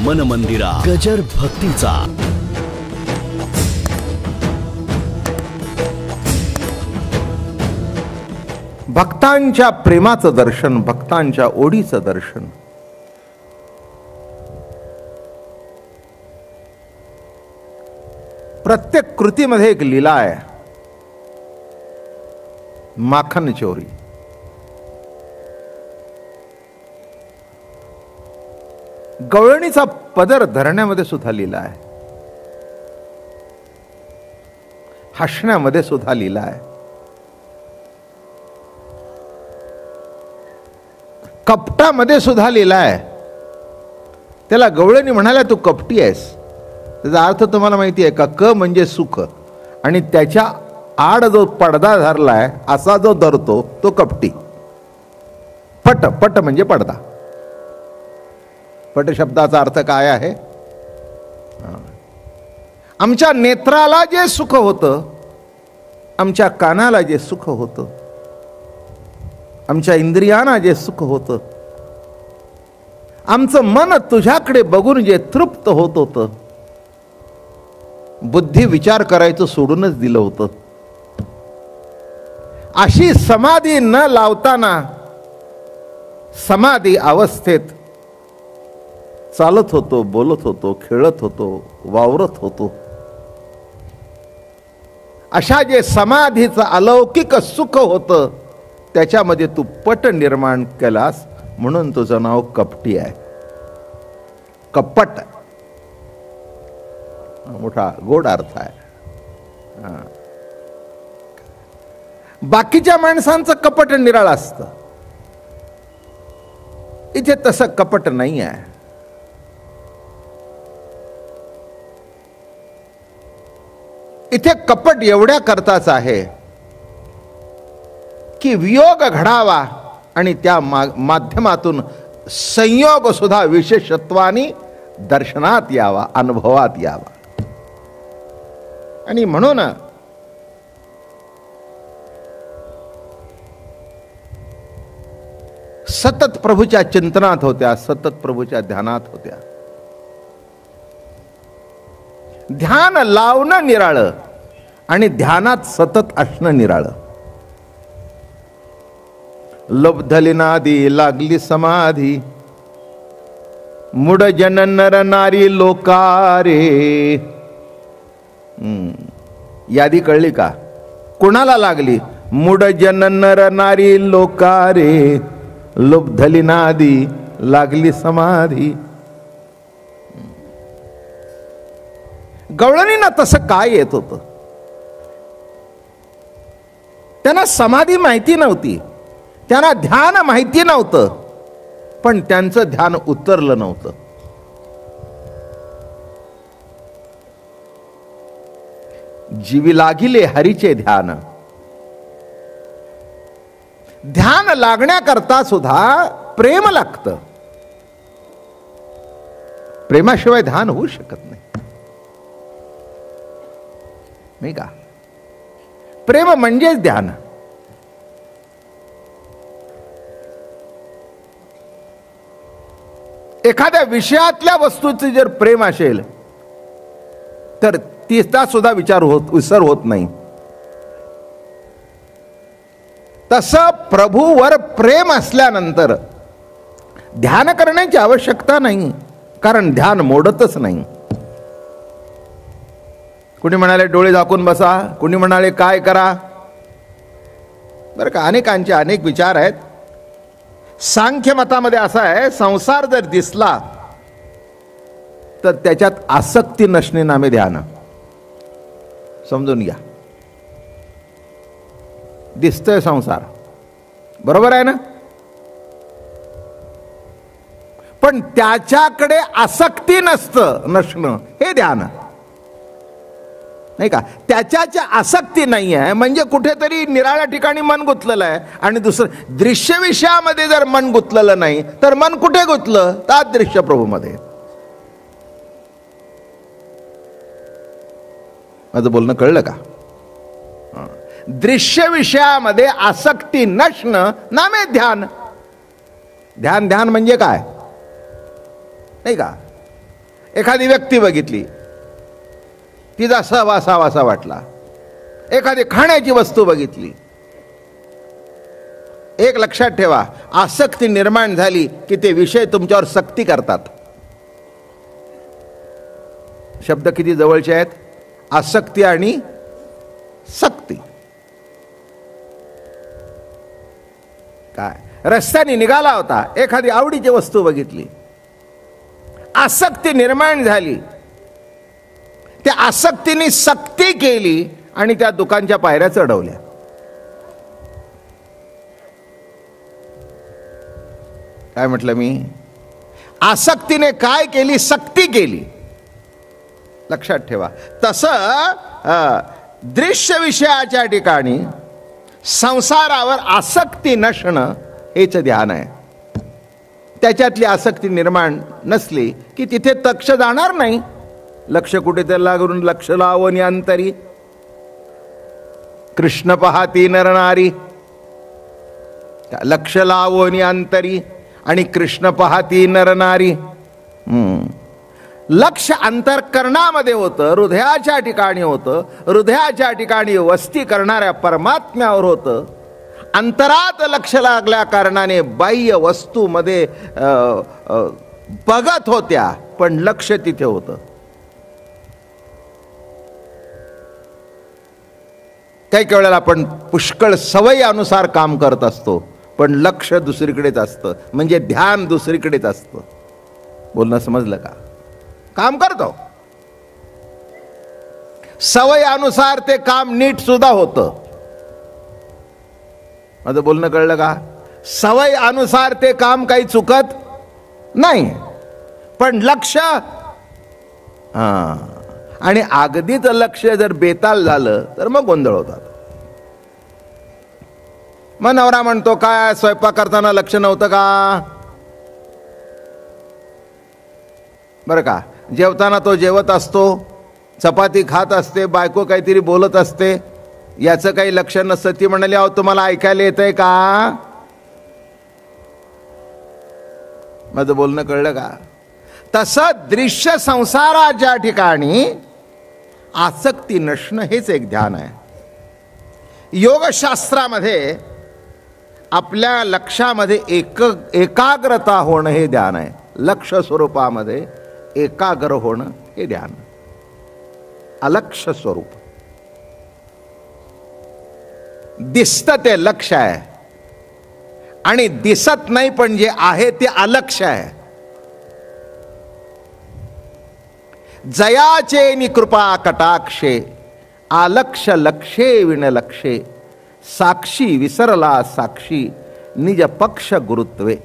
मन मंदिरा गजर भक्तीचा भक्तांच्या प्रेमाचं दर्शन, भक्तांच्या ओढीचं दर्शन. प्रत्येक कृतीमध्ये एक लीला आहे. माखन चोरी, गवळणीचा पदर धरण्यामध्ये सुद्धा लीला आहे, हसण्यामध्ये सुद्धा लीला आहे, कपटामध्ये सुद्धा लीला आहे. त्याला गवळणी म्हणाल्या तू कपटी आहेस. त्याचा अर्थ तुम्हाला माहिती आहे का? क म्हणजे सुख, आणि त्याच्या आड जो पडदा धरलाय असा जो धरतो तो कपटी. पट, पट म्हणजे पडदा. पट शब्दाचा अर्थ काय आहे? आमच्या नेत्राला जे सुख होतं, आमच्या कानाला जे सुख होतं, आमच्या इंद्रियांना जे सुख होतं, आमचं मन तुझ्याकडे बघून जे तृप्त होत होतं, बुद्धी विचार करायचं सोडूनच दिलं होतं, अशी समाधी न लावताना समाधी अवस्थेत चालत होतो, बोलत होतो, खेळत होतो, वावरत होतो. अशा जे समाधीचं अलौकिक सुख होतं त्याच्यामध्ये तू पट निर्माण केलास, म्हणून तुझं नाव कपटी आहे. कपट मोठा गोड अर्थ आहे. बाकीच्या माणसांचं कपट निराळ असतं, इथे तसं कपट नाही आहे. इथे कपट एवढ्या करताच आहे की वियोग घडावा आणि त्या माध्यमातून संयोग सुद्धा विशेषत्वाने दर्शनात यावा, अनुभवात यावा. आणि म्हणून सतत प्रभूच्या चिंतनात होत्या, सतत प्रभूच्या ध्यानात होत्या. ध्यान लावणं निराळं आणि ध्यानात सतत असणं निराळं. लब्धली नादी लागली समाधी, मुड जन नर नारी लोकारे. यादी कळली का? कोणाला लागली? मुड जन नर नारी लोकारे, लुब्धली नादी लागली समाधी. गवळणींना तसं काय येत होतं? त्यांना समाधी माहिती नव्हती, त्यांना ध्यान माहिती नव्हतं, पण त्यांचं ध्यान उतरलं नव्हतं. जीवी लागिले हरीचे ध्यान. ध्यान लागण्याकरता सुद्धा प्रेम लागतं. प्रेमाशिवाय ध्यान होऊ शकत नाही, नाही का? प्रेम म्हणजेच ध्यान. एखाद्या विषयातल्या वस्तूचे जर प्रेम असेल तर तिचा सुद्धा विसर होत नाही. तसं प्रभूवर प्रेम असल्यानंतर ध्यान करण्याची आवश्यकता नाही, कारण ध्यान मोडतच नाही. कुणी म्हणाले डोळे झाकून बसा, कुणी म्हणाले काय करा. बरं का, अनेकांचे अनेक विचार आहेत. सांख्य मतामध्ये असा आहे, संसार जर दिसला तर त्याच्यात आसक्ती नसणे नामे ध्यान. समजून घ्या. दिसतोय संसार, बरोबर आहे ना, पण त्याच्याकडे आसक्ती नसणं हे ध्यान, नाही का? त्याच्या आसक्ती नाही आहे म्हणजे कुठेतरी निराळ्या ठिकाणी मन गुंतलेलं आहे. आणि दुसरं, दृश्य विषयामध्ये जर मन गुंतलेलं नाही तर मन कुठे गुंतलं? तात दृश्य प्रभूमध्ये. माझं बोलणं कळलं का? दृश्य विषयामध्ये आसक्ती नसणं नामे ध्यान. ध्यान ध्यान म्हणजे काय, नाही का? एखादी व्यक्ती बघितली, तिचा सहवासावासा वाटला. एखादी खाण्याची वस्तू बघितली. एक लक्षात ठेवा, आसक्ती निर्माण झाली की ते विषय तुमच्यावर सक्ती करतात. शब्द किती जवळचे आहेत, आसक्ती आणि सक्ती. काय, रस्त्याने निघाला होता, एखादी आवडीची वस्तू बघितली, आसक्ती निर्माण झाली, त्या आसक्तीने सक्ती केली आणि त्या दुकानच्या पायऱ्या चढवल्या. काय म्हटलं मी, आसक्तीने काय केली, सक्ती केली. लक्षात ठेवा. तसं दृश्य विषयाच्या ठिकाणी संसारावर आसक्ती नसणं हेच ध्यान आहे. त्याच्यातली आसक्ती निर्माण नसली की तिथे लक्ष जाणार नाही. लक्ष कुठेतरी लागून लक्ष लावणी अंतरी, कृष्ण पाहती नर नारी. लक्ष लावणी अंतरी आणि कृष्ण पाहती नर नारी. लक्ष अंतःकरणामध्ये होतं, हृदयाच्या ठिकाणी होतं. हृदयाच्या ठिकाणी वस्ती करणाऱ्या परमात्म्यावर होतं. अंतरात लक्ष लागल्या कारणाने बाह्य वस्तूमध्ये बघत होत्या, पण लक्ष तिथे होतं. काही वेळेला आपण पुष्कळ सवयीनुसार काम करत असतो, पण लक्ष दुसरीकडेच असतं, म्हणजे ध्यान दुसरीकडेच असतं. बोलणं समजलं का? काम करतो, सवयीनुसार ते काम नीट सुद्धा होतं. माझं बोलणं कळलं का? सवय अनुसार ते काम काही चुकत नाही, पण लक्ष आणि अगदीच लक्ष जर बेताल झालं तर मग गोंधळ होतात. मग नवरा म्हणतो, काय स्वयंपाक करताना लक्ष नव्हतं का? बरं का, जेवताना तो जेवत असतो, चपाती खात असते, बायको काहीतरी बोलत असते, याचं काही लक्ष नसतं. ती म्हणाली, अहो तुम्हाला ऐकायला येतंय का? माझं बोलणं कळलं का? तसं दृश्य संसाराच्या ठिकाणी आसक्ती नसणं हेच एक ध्यान आहे. योगशास्त्रामध्ये आपल्या लक्षामध्ये एकाग्रता होणं हे ध्यान आहे. लक्ष स्वरूपामध्ये एकाग्र होणं हे ध्यान. अलक्ष स्वरूप दिसतं ते लक्ष आहे, आणि दिसत नाही पण जे आहे ते अलक्ष आहे. जयाचे नि कृपा कटाक्षे, आलक्ष लक्षे विण लक्षे, साक्षी विसरला साक्षी, निज पक्ष गुरुत्वे.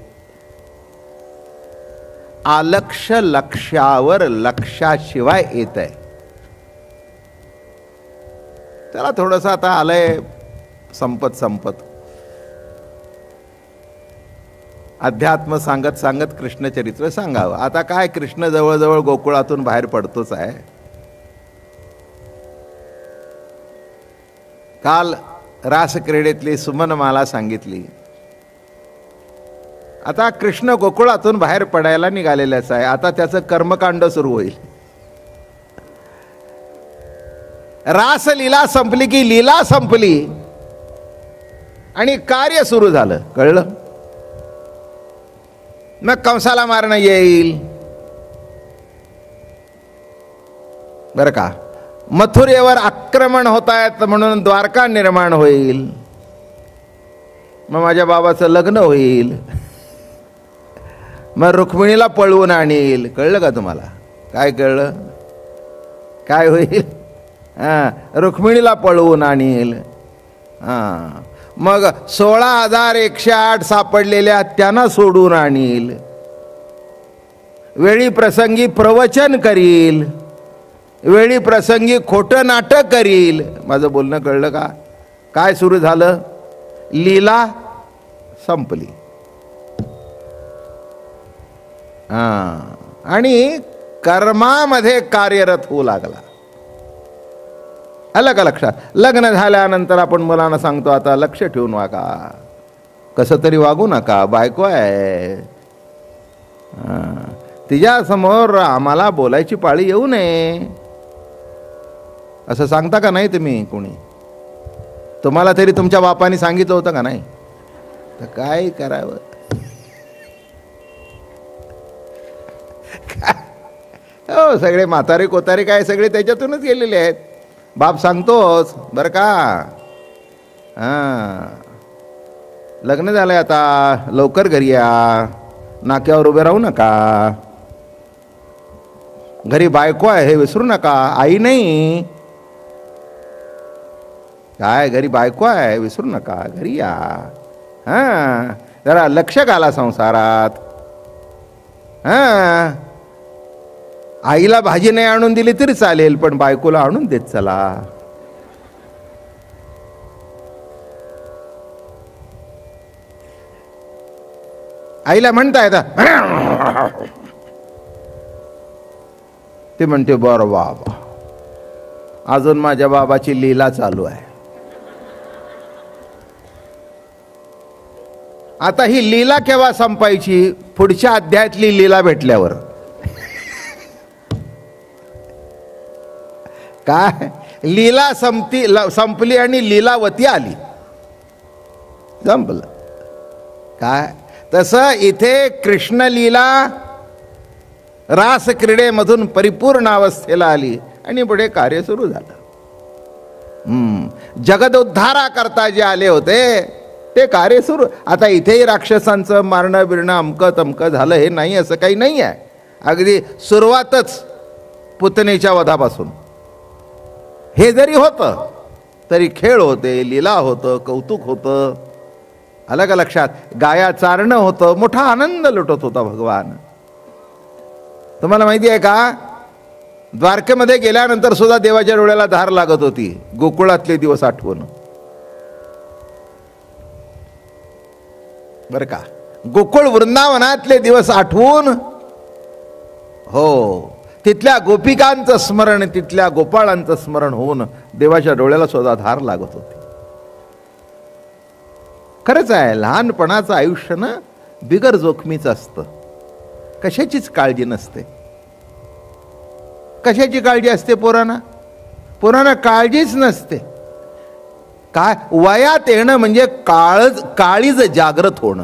आलक्ष लक्षावर लक्षाशिवाय येत आहे. त्याला थोडंसं आता आलंय संपत अध्यात्म सांगत सांगत कृष्णचरित्र सांगावं. आता काय, कृष्ण जवळजवळ गोकुळातून बाहेर पडतोच आहे. काल रासक्रीडेतली सुमन मला सांगितली. आता कृष्ण गोकुळातून बाहेर पडायला निघालेलाच आहे. आता त्याचं कर्मकांड सुरू होईल. रासलीला संपली की लीला संपली आणि कार्य सुरू झालं. कळलं? मग कंसाला मारणं येईल, बरं का. मथुरेवर आक्रमण होत आहेत म्हणून द्वारका निर्माण होईल. मग माझ्या बाबाचं लग्न होईल. मग रुक्मिणीला पळवून आणील. कळलं का तुम्हाला? काय कळलं? काय होईल? रुक्मिणीला पळवून आणील. मग 16,108 सापडलेल्या त्यांना सोडून आणील. वेळी प्रसंगी प्रवचन करील, वेळी प्रसंगी खोटं नाटक करील. माझं बोलणं कळलं का? काय सुरू झालं? लीला संपली. आणि कर्मामध्ये कार्यरत होऊ लागला. आलं का लक्षात? लग्न झाल्यानंतर आपण मुलांना सांगतो, आता लक्ष ठेवून वागा, कसं तरी वागू नका, बायको आहे. तिच्यासमोर आम्हाला बोलायची पाळी येऊ नये असं सांगता का नाही तुम्ही? कोणी तुम्हाला तरी तुमच्या बापाने सांगितलं होतं का नाही? तर काय करावं? हो, सगळे म्हातारे कोतारे काय सगळे त्याच्यातूनच गेलेले आहेत. बाप सांगतोच बरं का. लग्न झालंय आता, लवकर घरी या, नाक्यावर उभे राहू नका, घरी बायको आहे हे विसरू नका. आई नाही, काय घरी बायको आहे विसरू नका, घरी या. जरा लक्ष घाला संसारात. आईला भाजी नाही आणून दिली तरी चालेल, पण बायकोला आणून देत चला. आईला म्हणता येतं, ते म्हणते बरं बाबा, अजून माझ्या बाबाची लीला चालू आहे. आता ही लीला केव्हा संपायची? पुढच्या अध्यायातली लीला भेटल्यावर. काय लीला संपली आणि लीलावती आली, संपलं. काय तसं इथे कृष्ण लीला रास क्रीडेमधून परिपूर्ण अवस्थेला आली आणि पुढे कार्य सुरू झालं. जगदोद्धारा करता जे आले होते ते कार्य सुरू. आता इथेही राक्षसांचं मारणं बिरणं अमकं तमकं झालं हे नाही असं काही नाही आहे. अगदी सुरुवातच पुतनेच्या वधापासून हे जरी होतं तरी खेळ होते, लीला होतं, कौतुक होतं. अलग लक्षात, गाया चारणं होतं, मोठा आनंद लुटत होता भगवान. तुम्हाला माहिती आहे का, द्वारकेमध्ये गेल्यानंतर सुद्धा देवाच्या डोळ्याला धार लागत होती. गोकुळातले दिवस आठवून, बर का, गोकुळ वृंदावनातले दिवस आठवून. हो, तिथल्या गोपिकांचं स्मरण, तिथल्या गोपाळांचं स्मरण होऊन देवाच्या डोळ्याला सुद्धा धार लागत होती. खरंच आहे, लहानपणाचं आयुष्य ना बिगर जोखमीचं असतं. कशाचीच काळजी नसते. कशाची काळजी असते पोरांना? पोरांना काळजीच नसते. काय वयात येणं म्हणजे काळीज जागृत होणं.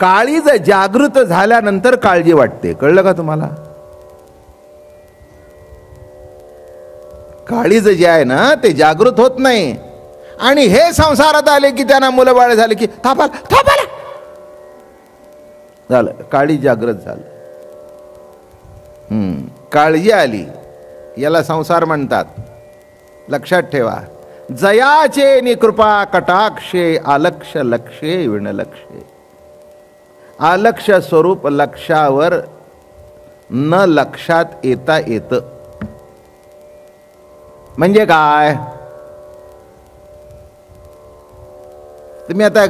काळीज जागृत झाल्यानंतर काळजी वाटते. कळलं का तुम्हाला? काळीज जे आहे ना ते जागृत होत नाही. आणि हे संसारात आले की त्यांना मुलं बाळ झाले की थापाला झालं, काळी जागृत झालं. काळजी आली, याला संसार म्हणतात. लक्षात ठेवा, जयाचे निकृपा कटाक्षे आलक्ष लक्षे विणलक्षे. आलक्ष स्वरूप लक्षावर न लक्षात येता येत. म्हणजे काय? तुम्ही आता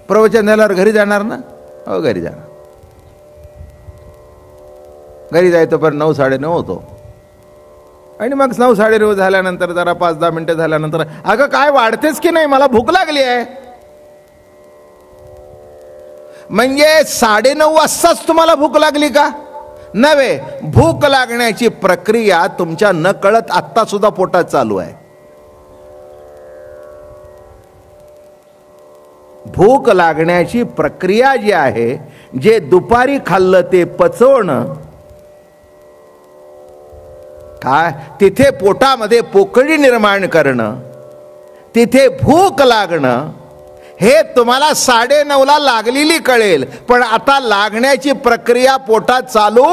प्रवचन झाल्यावर घरी जाणार ना? हो, घरी जाणार. घरी जायचं पण 9, 9:30 होतो. आणि मग 9, 9:30 झाल्यानंतर जरा 5-10 मिनिटं झाल्यानंतर, अगं काय वाढतेच की नाही, मला भूक लागली आहे. म्हणजे 9:30 वाजताच तुम्हाला भूक लागली का? नव्हे, भूक लागण्याची प्रक्रिया तुमच्या न कळत आत्ता सुद्धा पोटात चालू आहे. भूक लागण्याची प्रक्रिया जी आहे, जे दुपारी खाल्लं ते पचवणं, काय तिथे पोटामध्ये पोकळी निर्माण करणं, तिथे भूक लागणं, हे तुम्हाला 9:30ला लागलेली कळेल. पण आता लागण्याची प्रक्रिया पोटात चालू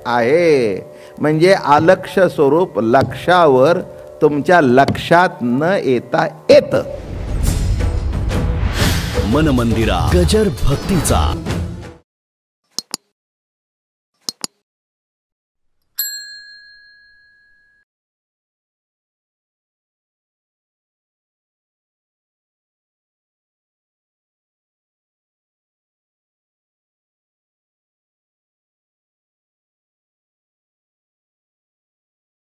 आहे. म्हणजे अलक्ष स्वरूप लक्षावर तुमच्या लक्षात न येता येतं. मन मंदिरा गजर भक्तीचा.